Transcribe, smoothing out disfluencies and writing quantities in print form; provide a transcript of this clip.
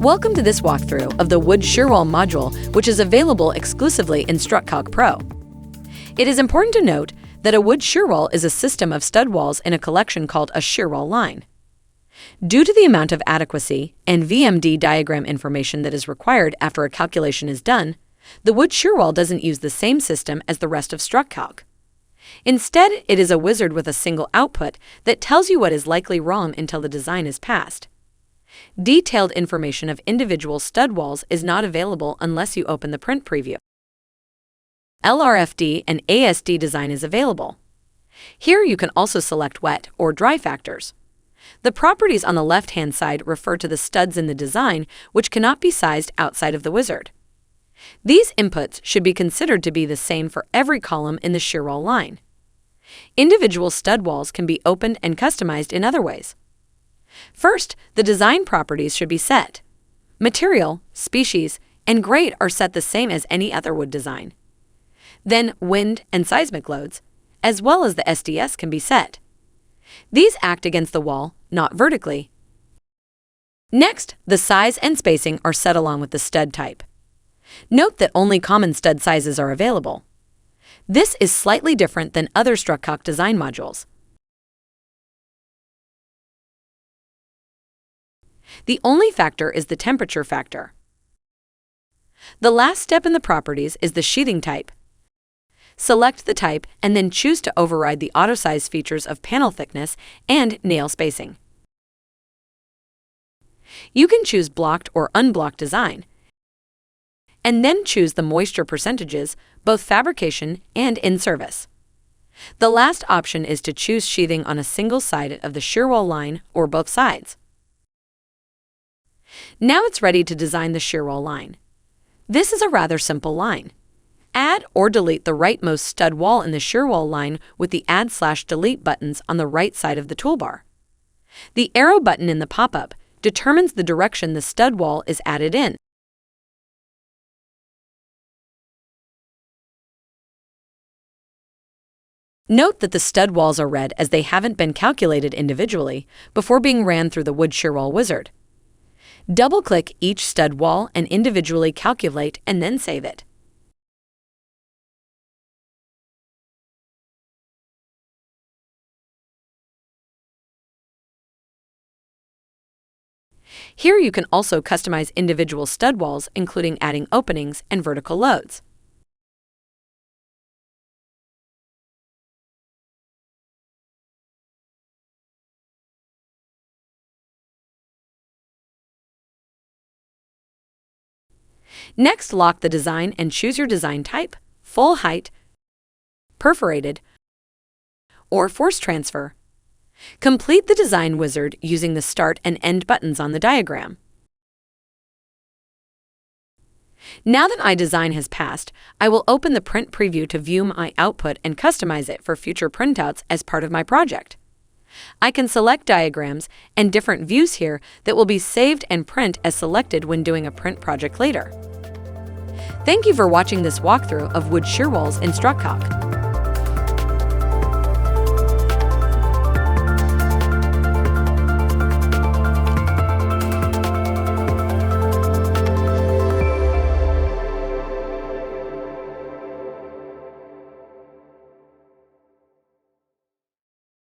Welcome to this walkthrough of the wood Shearwall module, which is available exclusively in StruCalc Pro. It is important to note that a wood shearwall is a system of stud walls in a collection called a shearwall line. Due to the amount of adequacy and VMD diagram information that is required after a calculation is done, the wood shearwall doesn't use the same system as the rest of StruCalc. Instead, it is a wizard with a single output that tells you what is likely wrong until the design is passed. Detailed information of individual stud walls is not available unless you open the print preview. LRFD and ASD design is available. Here you can also select wet or dry factors. The properties on the left-hand side refer to the studs in the design, which cannot be sized outside of the wizard. These inputs should be considered to be the same for every column in the shearwall line. Individual stud walls can be opened and customized in other ways. First, the design properties should be set. Material, species, and grade are set the same as any other wood design. Then wind and seismic loads, as well as the SDS, can be set. These act against the wall, not vertically. Next, the size and spacing are set along with the stud type. Note that only common stud sizes are available. This is slightly different than other StruCalc design modules. The only factor is the temperature factor. The last step in the properties is the sheathing type. Select the type and then choose to override the auto-size features of panel thickness and nail spacing. You can choose blocked or unblocked design, and then choose the moisture percentages, both fabrication and in-service. The last option is to choose sheathing on a single side of the shearwall line or both sides. Now it's ready to design the shearwall line. This is a rather simple line. Add or delete the rightmost stud wall in the shearwall line with the Add/Delete buttons on the right side of the toolbar. The arrow button in the pop-up determines the direction the stud wall is added in. Note that the stud walls are read as they haven't been calculated individually before being ran through the wood shearwall wizard. Double-click each stud wall and individually calculate and then save it. Here you can also customize individual stud walls, including adding openings and vertical loads. Next, lock the design and choose your design type: full height, perforated, or force transfer. Complete the design wizard using the start and end buttons on the diagram. Now that my design has passed, I will open the print preview to view my output and customize it for future printouts as part of my project. I can select diagrams and different views here that will be saved and print as selected when doing a print project later. Thank you for watching this walkthrough of wood shearwalls in StruCalc.